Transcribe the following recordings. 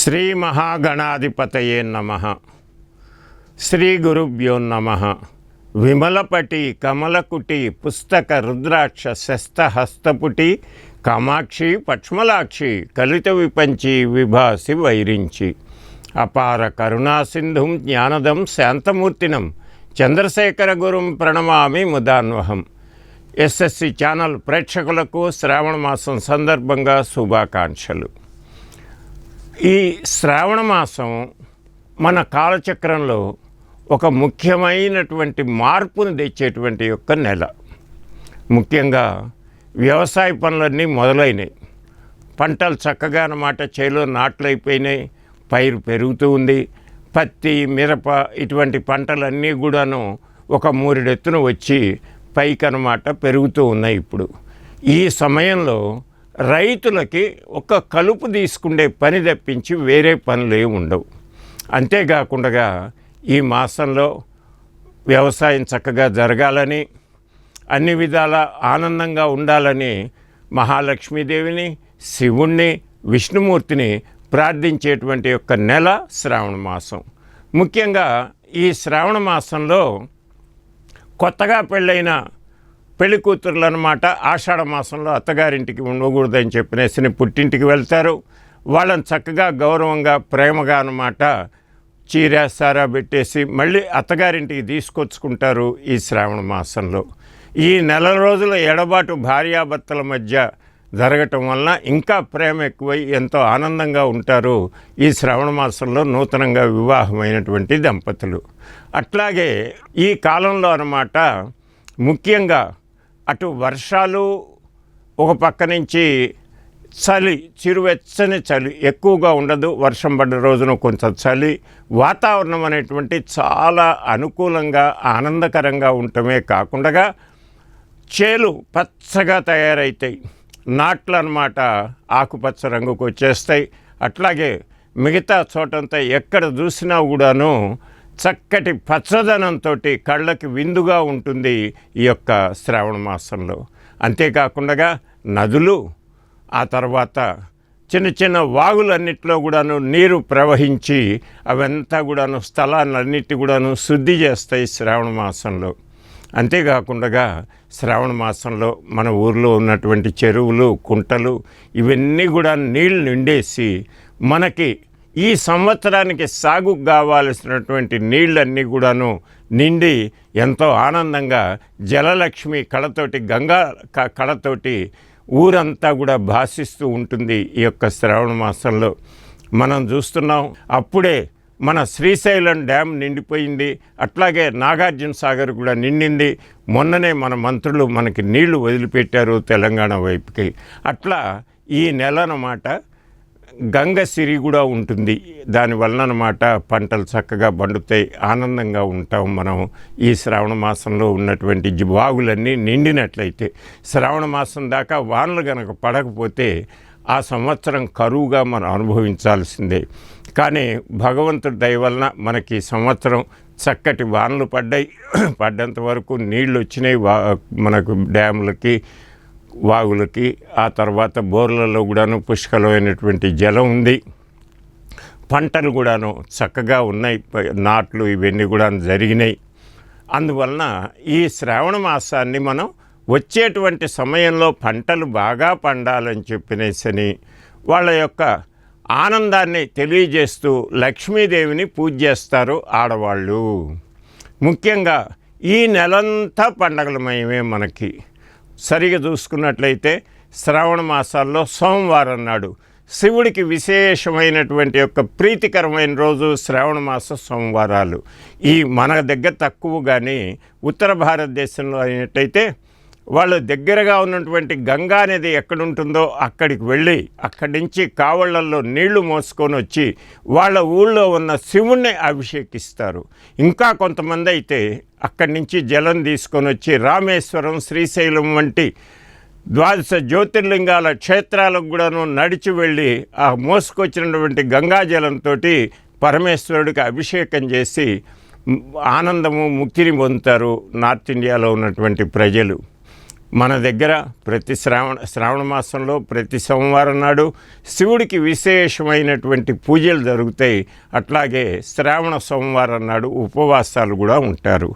శ్రీ మహాగణాధిపతయే నమః. శ్రీ గురుభ్యో నమః. విమలపటి కమలకుటి పుస్తక రుద్రాక్ష శస్తహస్తపుటి కామాక్షి పక్ష్మలాక్షి కలిత విపంచి విభాసి వైరించి అపార కరుణాసింధుం జ్ఞానదం శాంతమూర్తినం చంద్రశేఖర గురుం ప్రణమామి ముదాన్వహం. ఎస్ఎస్సి ఛానల్ ప్రేక్షకులకు శ్రావణ మాసం సందర్భంగా శుభాకాంక్షలు. ఈ శ్రావణ మాసం మన కాలచక్రంలో ఒక ముఖ్యమైనటువంటి మార్పును తెచ్చేటువంటి యొక్క నెల. ముఖ్యంగా వ్యవసాయ పనులన్నీ మొదలైనవి. పంటలు చక్కగా అన్నమాట చేలో నాట్లు అయిపోయినాయి, పైరు పెరుగుతూ ఉంది. పత్తి, మిరప ఇటువంటి పంటలన్నీ కూడాను ఒక మూరెడెత్తున వచ్చి పైకి అన్నమాట పెరుగుతూ ఉన్నాయి. ఇప్పుడు ఈ సమయంలో రైతులకి ఒక కలుపు తీసుకునే పని తప్పించి వేరే పనులు ఏమి ఉండవు. అంతేకాకుండా ఈ మాసంలో వ్యవసాయం చక్కగా జరగాలని, అన్ని విధాల ఆనందంగా ఉండాలని మహాలక్ష్మీదేవిని, శివుణ్ణి, విష్ణుమూర్తిని ప్రార్థించేటువంటి యొక్క నెల శ్రావణ మాసం. ముఖ్యంగా ఈ శ్రావణ మాసంలో కొత్తగా పెళ్ళైన పెళ్లి కూతుర్లు అన్నమాట ఆషాఢ మాసంలో అత్తగారింటికి ఉండకూడదని చెప్పినేసి పుట్టింటికి వెళ్తారు. వాళ్ళని చక్కగా గౌరవంగా ప్రేమగా అన్నమాట చీర సారా పెట్టేసి మళ్ళీ అత్తగారింటికి తీసుకొచ్చుకుంటారు ఈ శ్రావణ మాసంలో. ఈ నెల రోజుల ఎడబాటు భార్యాభర్తల మధ్య జరగటం వలన ఇంకా ప్రేమ ఎక్కువై ఎంతో ఆనందంగా ఉంటారు ఈ శ్రావణ మాసంలో నూతనంగా వివాహమైనటువంటి దంపతులు. అట్లాగే ఈ కాలంలో అన్నమాట ముఖ్యంగా అటు వర్షాలు, ఒక పక్క నుంచి చలి, చిరువెచ్చని చలి ఎక్కువగా ఉండదు. వర్షం పడ్డ రోజున కొంచెం చలి, వాతావరణం అనేటువంటి చాలా అనుకూలంగా ఆనందకరంగా ఉండటమే కాకుండా చేలు పచ్చగా తయారవుతాయి, నాట్లు అన్నమాట ఆకుపచ్చ రంగుకు వచ్చేస్తాయి. అట్లాగే మిగతా చోటంతా ఎక్కడ చూసినా కూడాను చక్కటి పచ్చదనంతో కళ్ళకి విందుగా ఉంటుంది ఈ యొక్క శ్రావణ మాసంలో. అంతేకాకుండా నదులు, ఆ తర్వాత చిన్న చిన్న వాగులన్నిటిలో కూడాను నీరు ప్రవహించి అవంతా కూడాను స్థలాలన్నిటి కూడాను శుద్ధి చేస్తాయి శ్రావణ మాసంలో. అంతేకాకుండా శ్రావణ మాసంలో మన ఊర్లో ఉన్నటువంటి చెరువులు, కుంటలు ఇవన్నీ కూడా నీళ్ళు నిండేసి మనకి ఈ సంవత్సరానికి సాగు కావాల్సినటువంటి నీళ్ళన్నీ కూడాను నిండి ఎంతో ఆనందంగా జలలక్ష్మి కళతోటి, గంగా కళతోటి ఊరంతా కూడా భాసిస్తూ ఉంటుంది ఈ యొక్క శ్రావణ మాసంలో. మనం చూస్తున్నాం, అప్పుడే మన శ్రీశైలం డ్యామ్ నిండిపోయింది, అట్లాగే నాగార్జున సాగర్ కూడా నిండింది. మొన్ననే మన మంత్రులు మనకి నీళ్లు వదిలిపెట్టారు తెలంగాణ వైపుకి. అట్లా ఈ నెల అన్నమాట గంగ సిరి కూడా ఉంటుంది. దానివల్ల అన్నమాట పంటలు చక్కగా పండుతాయి, ఆనందంగా ఉంటాం మనం. ఈ శ్రావణ మాసంలో ఉన్నటువంటి వాగులన్నీ నిండినట్లయితే, శ్రావణ మాసం దాకా వానలు కనుక పడకపోతే ఆ సంవత్సరం కరువుగా మనం అనుభవించాల్సిందే. కానీ భగవంతుడి దయ వలన మనకి సంవత్సరం చక్కటి వానలు పడ్డాయి. పడ్డంత వరకు నీళ్ళు వచ్చినాయి మనకు డ్యాములకి, వాగులకి. ఆ తర్వాత బోర్లలో కూడాను పుష్కలమైనటువంటి జలం ఉంది. పంటలు కూడాను చక్కగా ఉన్నాయి, నాట్లు ఇవన్నీ కూడా జరిగినాయి. అందువలన ఈ శ్రావణ మాసాన్ని మనం వచ్చేటువంటి సమయంలో పంటలు బాగా పండాలని చెప్పినేసని వాళ్ళ యొక్క ఆనందాన్ని తెలియజేస్తూ లక్ష్మీదేవిని పూజ చేస్తారు ఆడవాళ్ళు. ముఖ్యంగా ఈ నెలంతా పండగలమయమే మనకి. సరిగా చూసుకున్నట్లయితే శ్రావణ మాసాల్లో సోమవారం నాడు శివుడికి విశేషమైనటువంటి యొక్క ప్రీతికరమైన రోజు శ్రావణ మాస సోమవారాలు. ఈ మన దగ్గర తక్కువ, కానీ ఉత్తర భారతదేశంలో అయినట్టయితే వాళ్ళు దగ్గరగా ఉన్నటువంటి గంగా నది ఎక్కడుంటుందో అక్కడికి వెళ్ళి అక్కడి నుంచి కావళ్ళల్లో నీళ్లు మోసుకొని వచ్చి వాళ్ళ ఊళ్ళో ఉన్న శివుణ్ణి అభిషేకిస్తారు. ఇంకా కొంతమంది అయితే అక్కడి నుంచి జలం తీసుకొని వచ్చి రామేశ్వరం, శ్రీశైలం వంటి ద్వాదశ జ్యోతిర్లింగాల క్షేత్రాలకు కూడాను నడిచి వెళ్ళి ఆ మోసుకొచ్చినటువంటి గంగాజలంతో పరమేశ్వరుడికి అభిషేకం చేసి ఆనందము, ముక్తిని పొందుతారు నార్త్ ఇండియాలో ఉన్నటువంటి ప్రజలు. మన దగ్గర ప్రతి శ్రావణ మాసంలో ప్రతి సోమవారం నాడు శివుడికి విశేషమైనటువంటి పూజలు జరుగుతాయి. అట్లాగే శ్రావణ సోమవారం నాడు ఉపవాసాలు కూడా ఉంటారు.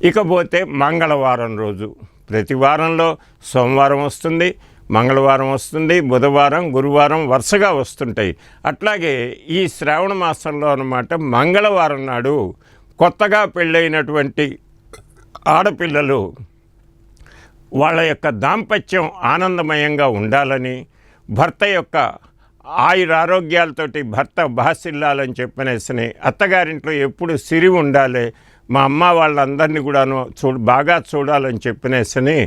ఇకపోతే మంగళవారం రోజు ప్రతి వారంలో సోమవారం వస్తుంది, మంగళవారం వస్తుంది, బుధవారం, గురువారం వరుసగా వస్తుంటాయి. అట్లాగే ఈ శ్రావణ మాసంలో అన్నమాట మంగళవారం నాడు కొత్తగా పెళ్ళైనటువంటి ఆడపిల్లలు వాళ్ళ యొక్క దాంపత్యం ఆనందమయంగా ఉండాలని, భర్త యొక్క ఆయురారోగ్యాలతోటి భర్త బాసిల్లాలని చెప్పనేసి అత్తగారింట్లో ఎప్పుడు సిరి ఉండాలి, మా అమ్మ వాళ్ళందరినీ కూడాను బాగా చూడాలని చెప్పనేసి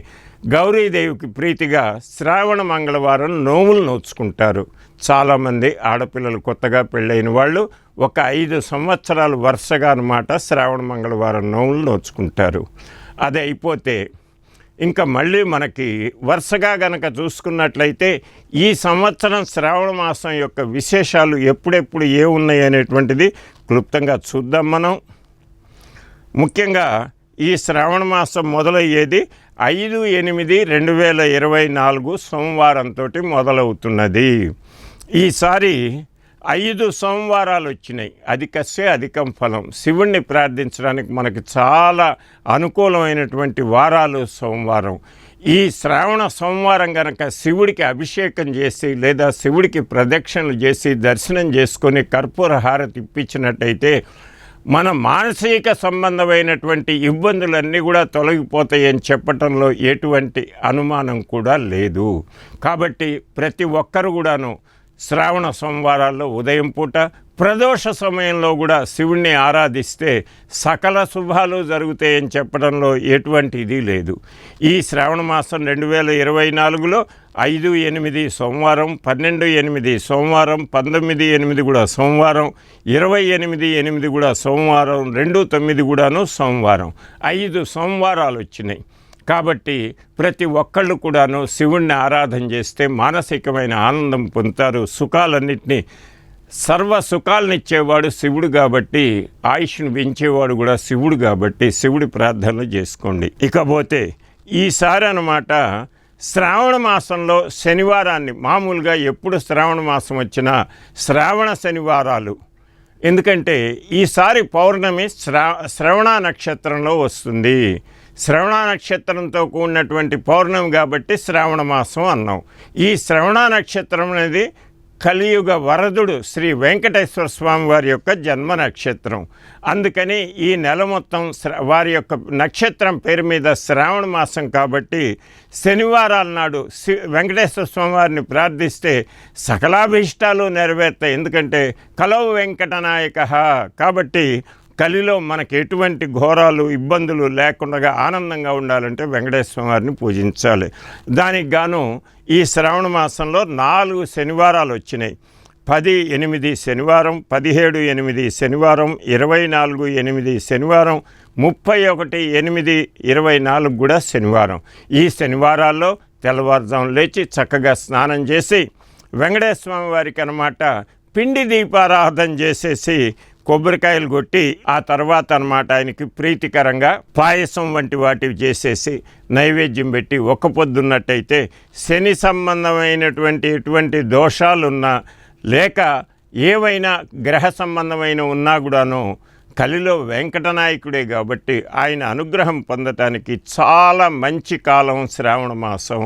గౌరీదేవికి ప్రీతిగా శ్రావణ మంగళవారం నోములు నోచుకుంటారు. చాలామంది ఆడపిల్లలు కొత్తగా పెళ్ళైన వాళ్ళు ఒక 5 సంవత్సరాలు వరుసగా అన్నమాట శ్రావణ మంగళవారం నోములు నోచుకుంటారు. అది అయిపోతే ఇంకా మళ్ళీ మనకి వరుసగా గనక చూసుకున్నట్లయితే ఈ సంవత్సరం శ్రావణ మాసం యొక్క విశేషాలు ఎప్పుడెప్పుడు ఏమున్నాయి అనేటువంటిది క్లుప్తంగా చూద్దాం మనం. ముఖ్యంగా ఈ శ్రావణ మాసం మొదలయ్యేది 5/8/2024 సోమవారంతో మొదలవుతున్నది. ఈసారి 5 సోమవారాలు వచ్చినాయి. అధికస్య అధికం ఫలం. శివుణ్ణి ప్రార్థించడానికి మనకి చాలా అనుకూలమైనటువంటి వారాలు సోమవారం. ఈ శ్రావణ సోమవారం కనుక శివుడికి అభిషేకం చేసి లేదా శివుడికి ప్రదక్షిణలు చేసి దర్శనం చేసుకొని కర్పూర హారతి ఇప్పించినట్టయితే మన మానసిక సంబంధమైనటువంటి ఇబ్బందులన్నీ కూడా తొలగిపోతాయని చెప్పటంలో ఎటువంటి అనుమానం కూడా లేదు. కాబట్టి ప్రతి ఒక్కరు కూడాను శ్రావణ సోమవారాల్లో ఉదయం పూట ప్రదోష సమయంలో కూడా శివుణ్ణి ఆరాధిస్తే సకల శుభాలు జరుగుతాయని చెప్పడంలో ఎటువంటి ఇది లేదు. ఈ శ్రావణ మాసం 2024లో 5/8 సోమవారం, 12/8 సోమవారం, 19/8 కూడా సోమవారం, 28/8 కూడా సోమవారం, 2/9 కూడాను సోమవారం. 5 సోమవారాలు వచ్చినాయి. కాబట్టి ప్రతి ఒక్కళ్ళు కూడాను శివుణ్ణి ఆరాధన చేస్తే మానసికమైన ఆనందం పొందుతారు. సుఖాలన్నింటినీ సర్వ సుఖాలనిచ్చేవాడు శివుడు కాబట్టి, ఆయుష్ను పెంచేవాడు కూడా శివుడు కాబట్టి శివుడి ప్రార్థనలు చేసుకోండి. ఇకపోతే ఈసారి అన్నమాట శ్రావణ మాసంలో శనివారాన్ని మామూలుగా ఎప్పుడు శ్రావణ మాసం వచ్చినా శ్రావణ శనివారాలు, ఎందుకంటే ఈసారి పౌర్ణమి శ్రవణ నక్షత్రంలో వస్తుంది. శ్రవణ నక్షత్రంతో కూడినటువంటి పౌర్ణమి కాబట్టి శ్రావణ మాసం అన్నాం. ఈ శ్రవణ నక్షత్రం అనేది కలియుగ వరదుడు శ్రీ వెంకటేశ్వర స్వామి వారి యొక్క జన్మ నక్షత్రం. అందుకని ఈ నెల మొత్తం వారి యొక్క నక్షత్రం పేరు మీద శ్రావణ మాసం కాబట్టి శనివారాల నాడు వెంకటేశ్వర స్వామి వారిని ప్రార్థిస్తే సకలాభీష్టాలు నెరవేరుతాయి. ఎందుకంటే కలవు వెంకటనాయక కాబట్టి కలిలో మనకి ఎటువంటి ఘోరాలు ఇబ్బందులు లేకుండా ఆనందంగా ఉండాలంటే వెంకటేశ్వర వారిని పూజించాలి. దానికి గాను ఈ శ్రావణ మాసంలో 4 శనివారాలు వచ్చినాయి. 10/8 శనివారం, 17/8 శనివారం, 24/8 శనివారం, 31/8/24 కూడా శనివారం. ఈ శనివారాల్లో తెల్లవారుజాము లేచి చక్కగా స్నానం చేసి వెంకటేశ్వర స్వామి వారికి అన్నమాట పిండి దీపారాధన చేసేసి కొబ్బరికాయలు కొట్టి ఆ తర్వాత అన్నమాట ఆయనకి ప్రీతికరంగా పాయసం వంటి వాటివి చేసేసి నైవేద్యం పెట్టి ఒక్క పొద్దున్నట్టయితే శని సంబంధమైనటువంటి ఎటువంటి దోషాలున్నా లేక ఏవైనా గ్రహ సంబంధమైన ఉన్నా కూడాను కలిలో వెంకటనాయకుడే కాబట్టి ఆయన అనుగ్రహం పొందటానికి చాలా మంచి కాలం శ్రావణ మాసం.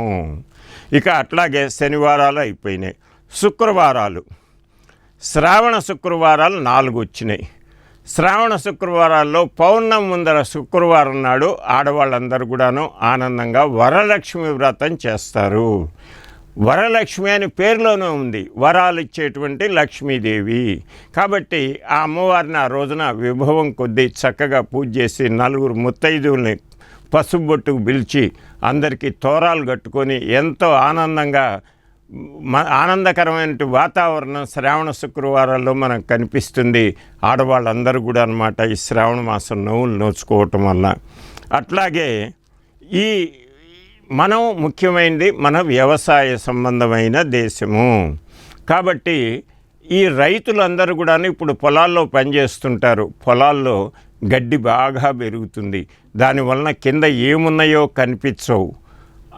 ఇక అట్లాగే శనివారాలు అయిపోయినాయి. శుక్రవారాలు, శ్రావణ శుక్రవారాలు 4 వచ్చినాయి. శ్రావణ శుక్రవారాల్లో పౌర్ణమి ముందర శుక్రవారం నాడు ఆడవాళ్ళందరూ కూడాను ఆనందంగా వరలక్ష్మి వ్రతం చేస్తారు. వరలక్ష్మి అని పేరులోనే ఉంది, వరాలు ఇచ్చేటువంటి లక్ష్మీదేవి. కాబట్టి ఆ అమ్మవారిని ఆ రోజున విభవం కొద్దీ చక్కగా పూజ చేసి 4 ముత్తైదువుల్ని పసుబొట్టుకు పిలిచి అందరికీ తోరాలు కట్టుకొని ఎంతో ఆనందకరమైన వాతావరణం శ్రావణ శుక్రవారాల్లో మనకు కనిపిస్తుంది. ఆడవాళ్ళందరూ కూడా అన్నమాట ఈ శ్రావణ మాసం నోవులు నోచుకోవటం వల్ల. అట్లాగే ఈ మనం ముఖ్యమైనది మన వ్యవసాయ సంబంధమైన దేశము కాబట్టి ఈ రైతులందరూ కూడా ఇప్పుడు పొలాల్లో పనిచేస్తుంటారు. పొలాల్లో గడ్డి బాగా పెరుగుతుంది. దానివలన కింద ఏమున్నాయో కనిపించవు.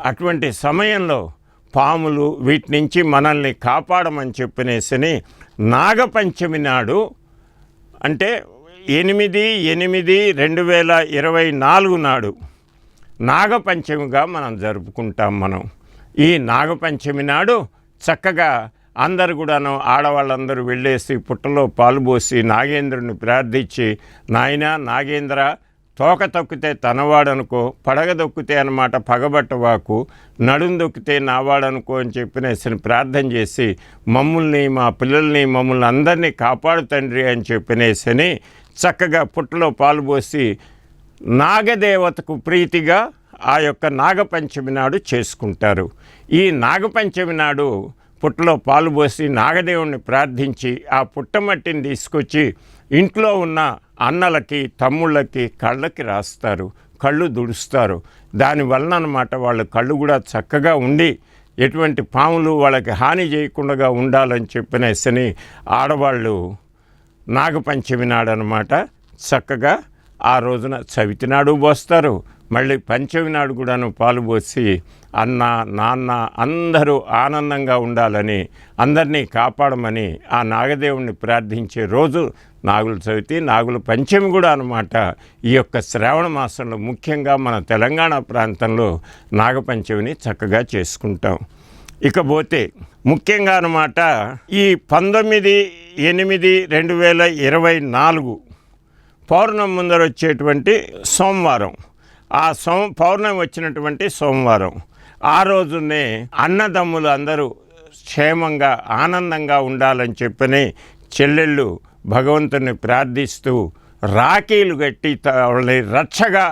అటువంటి సమయంలో పాములు వీటి నుంచి మనల్ని కాపాడమని చెప్పినేసని నాగపంచమి నాడు అంటే 8/8/2024 నాడు నాగపంచమిగా మనం జరుపుకుంటాం. ఈ నాగపంచమి నాడు చక్కగా అందరు కూడాను ఆడవాళ్ళందరూ వెళ్ళేసి పుట్టలో పాలు పోసి నాగేంద్రుని ప్రార్థించి, నాయనా నాగేంద్ర, తోక తొక్కితే తనవాడనుకో, పడగ దొక్కితే అన్నమాట పగబట్టవాకు, నడుం దొక్కితే నావాడనుకో అని చెప్పినేసి ప్రార్థన చేసి మమ్మల్ని మా పిల్లల్ని మమ్మల్ని అందరినీ కాపాడు తండ్రి అని చెప్పినేసని చక్కగా పుట్టలో పాలు పోసి నాగదేవతకు ప్రీతిగా ఆ యొక్క నాగపంచమి నాడు చేసుకుంటారు. ఈ నాగపంచమి నాడు పుట్టలో పాలు పోసి నాగదేవుణ్ణి ప్రార్థించి ఆ పుట్టమట్టిని తీసుకొచ్చి ఇంట్లో ఉన్న అన్నలకి తమ్ముళ్ళకి కళ్ళకి రాస్తారు, కళ్ళు దుడుస్తారు. దానివలన అన్నమాట వాళ్ళ కళ్ళు కూడా చక్కగా ఉండి ఎటువంటి పాములు వాళ్ళకి హాని చేయకుండా ఉండాలని చెప్పినేసని ఆడవాళ్ళు నాగపంచమి నాడు అన్నమాట చక్కగా ఆ రోజున చవితి నాడు పోస్తారు. మళ్ళీ పంచమి నాడు కూడాను పాలు పోసి అన్న నాన్న అందరూ ఆనందంగా ఉండాలని, అందరినీ కాపాడమని ఆ నాగదేవుణ్ణి ప్రార్థించే రోజు నాగుల చవితి, నాగుల పంచమి కూడా అన్నమాట. ఈ యొక్క శ్రావణ మాసంలో ముఖ్యంగా మన తెలంగాణ ప్రాంతంలో నాగపంచమిని చక్కగా చేసుకుంటాం. ఇకపోతే ముఖ్యంగా అన్నమాట ఈ 19/8/2024 పౌర్ణమి ముందర వచ్చేటువంటి సోమవారం, ఆ పౌర్ణమి వచ్చినటువంటి సోమవారం ఆ రోజునే అన్నదమ్ములు అందరూ క్షేమంగా ఆనందంగా ఉండాలని చెప్పని చెల్లెళ్ళు భగవంతుని ప్రార్థిస్తూ రాఖీలు కట్టి వాళ్ళని రక్షగా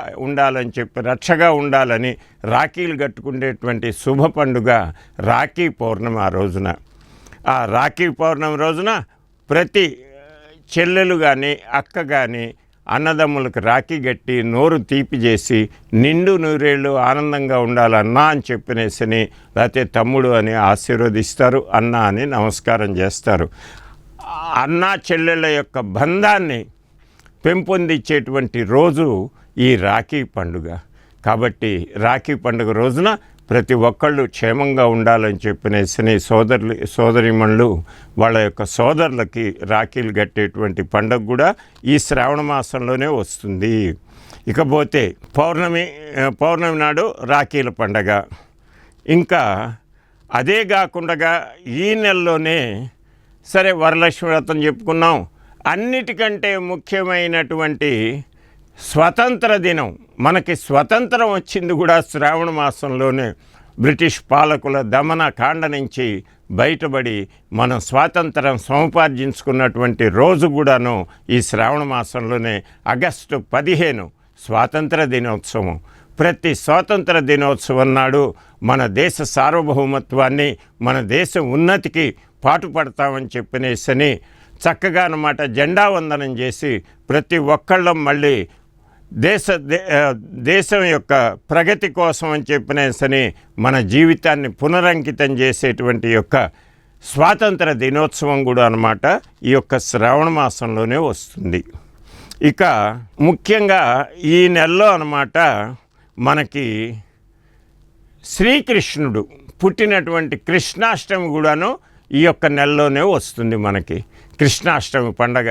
ఉండాలని రాఖీలు కట్టుకునేటువంటి శుభ పండుగ రాఖీ పౌర్ణమి. ఆ రోజున ఆ రాఖీ పౌర్ణమి రోజున ప్రతి చెల్లెలు కానీ అక్క కానీ అన్నదమ్ములకు రాఖీ కట్టి నోరు తీపి చేసి నిండు నూరేళ్ళు ఆనందంగా ఉండాలన్నా అని చెప్పినేసని, లేకపోతే తమ్ముడు అని ఆశీర్వదిస్తారు, అన్న అని నమస్కారం చేస్తారు. అన్నా చెల్లెళ్ళ యొక్క బంధాన్ని పెంపొందించేటువంటి రోజు ఈ రాఖీ పండుగ. కాబట్టి రాఖీ పండుగ రోజున ప్రతి ఒక్కళ్ళు క్షేమంగా ఉండాలని చెప్పినేసి సోదరిమణులు వాళ్ళ యొక్క సోదరులకి రాఖీలు కట్టేటువంటి పండుగ కూడా ఈ శ్రావణ మాసంలోనే వస్తుంది. ఇకపోతే పౌర్ణమి నాడు రాఖీల పండగ. ఇంకా అదే కాకుండా ఈ నెలలోనే సరే వరలక్ష్మి వ్రతం చెప్పుకున్నాం. అన్నిటికంటే ముఖ్యమైనటువంటి స్వతంత్ర దినం, మనకి స్వతంత్రం వచ్చింది కూడా శ్రావణ మాసంలోనే. బ్రిటిష్ పాలకుల దమన కాండ నుంచి బయటపడి మనం స్వాతంత్రం సముపార్జించుకున్నటువంటి రోజు కూడాను ఈ శ్రావణ మాసంలోనే. ఆగస్టు 15 స్వాతంత్ర దినోత్సవం. ప్రతి స్వాతంత్ర దినోత్సవం నాడు మన దేశ సార్వభౌమత్వాన్ని, మన దేశ ఉన్నతికి పాటుపడతామని చెప్పినేసని చక్కగా అన్నమాట జెండా వందనం చేసి ప్రతి ఒక్కళ్ళం మళ్ళీ దేశం యొక్క ప్రగతి కోసం అని చెప్పినేసని మన జీవితాన్ని పునరంకితం చేసేటువంటి యొక్క స్వాతంత్ర దినోత్సవం కూడా అన్నమాట ఈ యొక్క శ్రావణ మాసంలోనే వస్తుంది. ఇక ముఖ్యంగా ఈ నెలలో అన్నమాట మనకి శ్రీకృష్ణుడు పుట్టినటువంటి కృష్ణాష్టమి కూడాను ఈ యొక్క నెలలోనే వస్తుంది. మనకి కృష్ణాష్టమి పండగ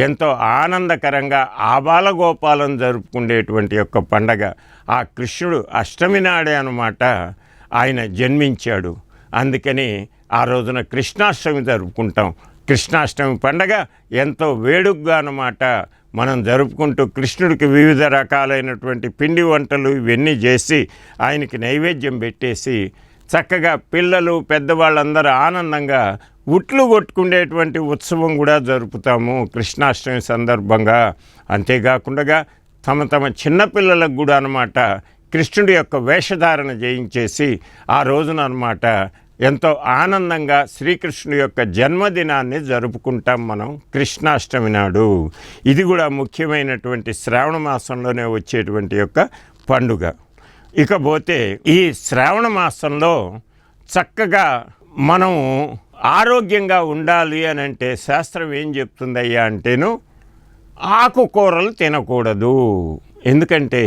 ఎంతో ఆనందకరంగా ఆబాలగోపాలను జరుపుకునేటువంటి యొక్క పండగ. ఆ కృష్ణుడు అష్టమి నాడే అన్నమాట ఆయన జన్మించాడు. అందుకని ఆ రోజున కృష్ణాష్టమి జరుపుకుంటాం. కృష్ణాష్టమి పండగ ఎంతో వేడుకగా అన్నమాట మనం జరుపుకుంటూ కృష్ణుడికి వివిధ రకాలైనటువంటి పిండి వంటలు ఇవన్నీ చేసి ఆయనకి నైవేద్యం పెట్టేసి చక్కగా పిల్లలు పెద్దవాళ్ళందరూ ఆనందంగా ఉట్లు కొట్టుకునేటువంటి ఉత్సవం కూడా జరుపుతాము కృష్ణాష్టమి సందర్భంగా. అంతేకాకుండా తమ చిన్నపిల్లలకు కూడా అన్నమాట కృష్ణుడి యొక్క వేషధారణ చేయించేసి ఆ రోజున అన్నమాట ఎంతో ఆనందంగా శ్రీకృష్ణుడి యొక్క జన్మదినాన్ని జరుపుకుంటాం మనం కృష్ణాష్టమి నాడు. ఇది కూడా ముఖ్యమైనటువంటి శ్రావణ మాసంలోనే వచ్చేటువంటి యొక్క పండుగ. ఇకపోతే ఈ శ్రావణ మాసంలో చక్కగా మనం ఆరోగ్యంగా ఉండాలి అని అంటే శాస్త్రం ఏం చెప్తుందయ్యా అంటేను ఆకుకూరలు తినకూడదు. ఎందుకంటే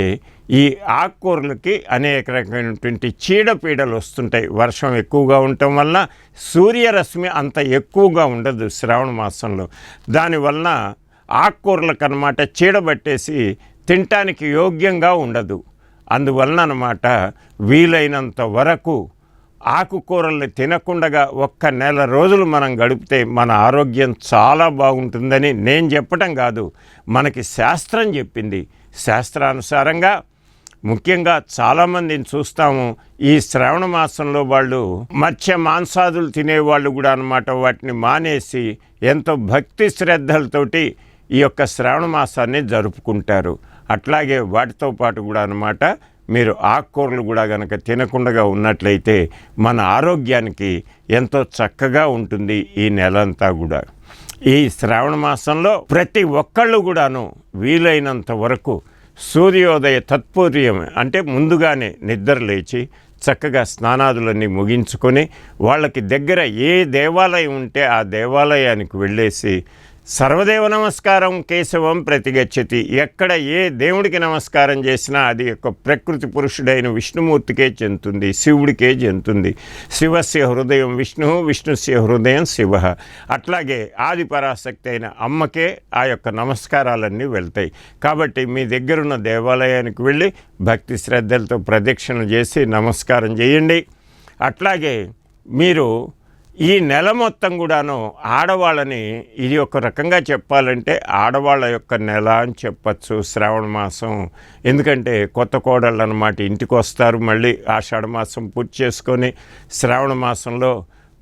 ఈ ఆకుకూరలకి అనేక రకమైనటువంటి చీడపీడలు వస్తుంటాయి. వర్షం ఎక్కువగా ఉండటం వల్ల సూర్యరశ్మి అంత ఎక్కువగా ఉండదు శ్రావణ మాసంలో. దానివల్ల ఆకుకూరలకు అన్నమాట చీడబట్టేసి తినటానికి యోగ్యంగా ఉండదు. అందువలన అన్నమాట వీలైనంత వరకు ఆకుకూరల్ని తినకుండా ఒక్క నెల రోజులు మనం గడిపితే మన ఆరోగ్యం చాలా బాగుంటుందని నేను చెప్పటం కాదు, మనకి శాస్త్రం చెప్పింది. శాస్త్రానుసారంగా ముఖ్యంగా చాలామందిని చూస్తాము ఈ శ్రావణ మాసంలో వాళ్ళు మత్స్య మాంసాదులు తినేవాళ్ళు కూడా అన్నమాట వాటిని మానేసి ఎంతో భక్తి శ్రద్ధలతోటి ఈ యొక్క శ్రావణ మాసాన్ని జరుపుకుంటారు. అట్లాగే వాటితో పాటు కూడా అన్నమాట మీరు ఆకుకూరలు కూడా కనుక తినకుండా ఉన్నట్లయితే మన ఆరోగ్యానికి ఎంతో చక్కగా ఉంటుంది ఈ నెలంతా కూడా. ఈ శ్రావణ మాసంలో ప్రతి ఒక్కళ్ళు కూడాను వీలైనంత వరకు సూర్యోదయ తత్పూర్యం అంటే ముందుగానే నిద్ర లేచి చక్కగా స్నానాదులన్నీ ముగించుకొని వాళ్ళకి దగ్గర ఏ దేవాలయం ఉంటే ఆ దేవాలయానికి వెళ్ళేసి సర్వదేవ నమస్కారం కేశవం ప్రతిగచ్చతి, ఎక్కడ ఏ దేవుడికి నమస్కారం చేసినా అది యొక్క ప్రకృతి పురుషుడైన విష్ణుమూర్తికే చెందుతుంది, శివుడికే చెందుతుంది. శివస్య హృదయం విష్ణు, విష్ణుస్య హృదయం శివ. అట్లాగే ఆది పరాశక్తి అయిన అమ్మకే ఆ యొక్క నమస్కారాలన్నీ వెళ్తాయి. కాబట్టి మీ దగ్గరున్న దేవాలయానికి వెళ్ళి భక్తి శ్రద్ధలతో ప్రదక్షిణ చేసి నమస్కారం చేయండి. అట్లాగే మీరు ఈ నెల మొత్తం కూడాను ఆడవాళ్ళని, ఇది ఒక రకంగా చెప్పాలంటే ఆడవాళ్ళ యొక్క నెల అని చెప్పచ్చు శ్రావణ మాసం. ఎందుకంటే కొత్త కోడళ్ళు అన్నమాట ఇంటికి వస్తారు, మళ్ళీ ఆషాఢ మాసం పూర్తి చేసుకొని శ్రావణ మాసంలో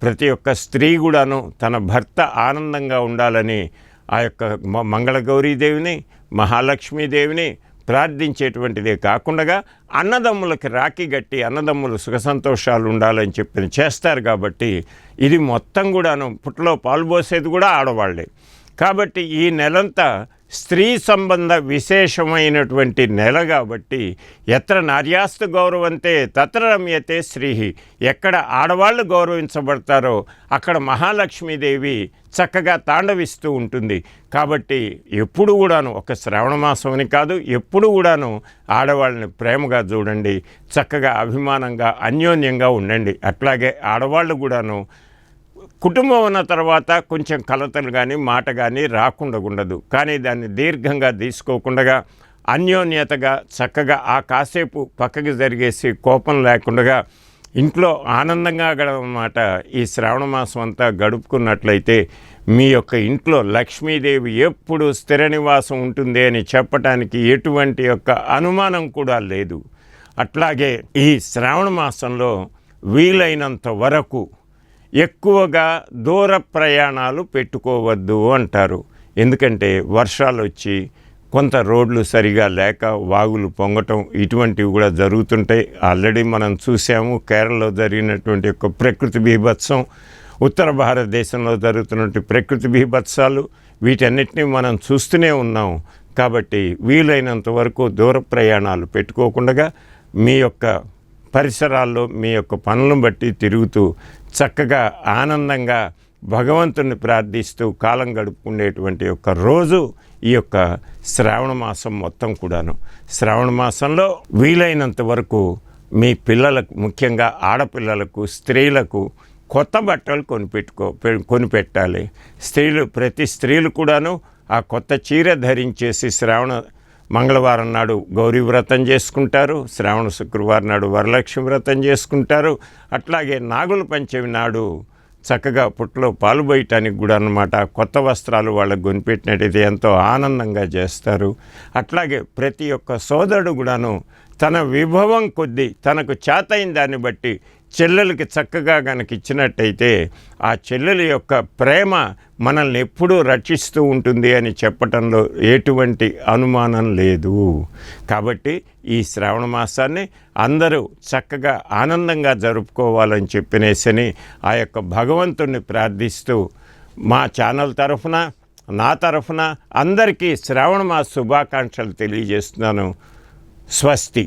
ప్రతి ఒక్క స్త్రీ కూడాను తన భర్త ఆనందంగా ఉండాలని ఆ యొక్క మంగళగౌరీదేవిని, మహాలక్ష్మీదేవిని ప్రార్థించేటువంటిదే కాకుండా అన్నదమ్ములకి రాఖీ గట్టి అన్నదమ్ములు సుఖ సంతోషాలు ఉండాలని చెప్పి చేస్తారు. కాబట్టి ఇది మొత్తం కూడాను పుట్టలో పాల్పోసేది కూడా ఆడవాళ్ళే. కాబట్టి ఈ నెలంతా స్త్రీ సంబంధ విశేషమైనటువంటి నెల కాబట్టి ఎత్ర నార్యాస్తు గౌరవంతే తత్ర రమ్యతే శ్రీ, ఎక్కడ ఆడవాళ్ళు గౌరవించబడతారో అక్కడ మహాలక్ష్మీదేవి చక్కగా తాండవిస్తూ ఉంటుంది. కాబట్టి ఎప్పుడు కూడాను ఒక శ్రావణ మాసం అని కాదు, ఎప్పుడు కూడాను ఆడవాళ్ళని ప్రేమగా చూడండి, చక్కగా అభిమానంగా అన్యోన్యంగా ఉండండి. అట్లాగే ఆడవాళ్ళు కూడాను కుటుంబం ఉన్న తర్వాత కొంచెం కలతలు కానీ మాట కానీ రాకుండా ఉండదు, కానీ దాన్ని దీర్ఘంగా తీసుకోకుండా అన్యోన్యతగా చక్కగా ఆ కాసేపు పక్కకి జరిగేసి కోపం లేకుండా ఇంట్లో ఆనందంగా గడవన్నమాట ఈ శ్రావణ మాసం అంతా గడుపుకున్నట్లయితే మీ యొక్క ఇంట్లో లక్ష్మీదేవి ఎప్పుడు స్థిర నివాసం ఉంటుంది అని చెప్పటానికి ఎటువంటి యొక్క అనుమానం కూడా లేదు. అట్లాగే ఈ శ్రావణ మాసంలో వీలైనంత వరకు ఎక్కువగా దూర ప్రయాణాలు పెట్టుకోవద్దు అంటారు. ఎందుకంటే వర్షాలు వచ్చి కొంత రోడ్లు సరిగా లేక వాగులు పొంగటం ఇటువంటివి కూడా జరుగుతుంటాయి. ఆల్రెడీ మనం చూసాము కేరళలో జరిగినటువంటి యొక్క ప్రకృతి బీభత్సం, ఉత్తర భారతదేశంలో జరుగుతున్నటువంటి ప్రకృతి బీభత్సాలు, వీటన్నిటినీ మనం చూస్తూనే ఉన్నాం. కాబట్టి వీలైనంత వరకు దూర ప్రయాణాలు పెట్టుకోకుండా మీ యొక్క పరిసరాల్లో మీ యొక్క పనులను బట్టి తిరుగుతూ చక్కగా ఆనందంగా భగవంతుని ప్రార్థిస్తూ కాలం గడుపుకునేటువంటి యొక్క రోజు ఈ యొక్క శ్రావణ మాసం మొత్తం కూడాను. శ్రావణ మాసంలో వీలైనంత వరకు మీ పిల్లలకు, ముఖ్యంగా ఆడపిల్లలకు, స్త్రీలకు కొత్త బట్టలు కొనిపెట్టాలి. ప్రతి స్త్రీలు కూడాను ఆ కొత్త చీర ధరించేసి శ్రావణ మంగళవారం నాడు గౌరీ వ్రతం చేసుకుంటారు, శ్రావణ శుక్రవారం నాడు వరలక్ష్మి వ్రతం చేసుకుంటారు. అట్లాగే నాగుల పంచమి నాడు చక్కగా పుట్టలో పాలు పోయటానికి కూడా అన్నమాట కొత్త వస్త్రాలు వాళ్ళకు కొనిపెట్టినట్టయితే ఎంతో ఆనందంగా చేస్తారు. అట్లాగే ప్రతి ఒక్క సోదరుడు కూడాను తన విభవం కొద్దీ తనకు చేతైన దాన్ని బట్టి చెల్లెలకి చక్కగా కనుక ఇచ్చినట్టయితే ఆ చెల్లెల యొక్క ప్రేమ మనల్ని ఎప్పుడూ రక్షిస్తూ ఉంటుంది అని చెప్పటంలో ఎటువంటి అనుమానం లేదు. కాబట్టి ఈ శ్రావణ మాసాన్ని అందరూ చక్కగా ఆనందంగా జరుపుకోవాలని చెప్పినేసని ఆ యొక్క భగవంతుణ్ణి ప్రార్థిస్తూ మా ఛానల్ తరఫున, నా తరఫున అందరికీ శ్రావణ మాస శుభాకాంక్షలు తెలియజేస్తున్నాను. స్వస్తి.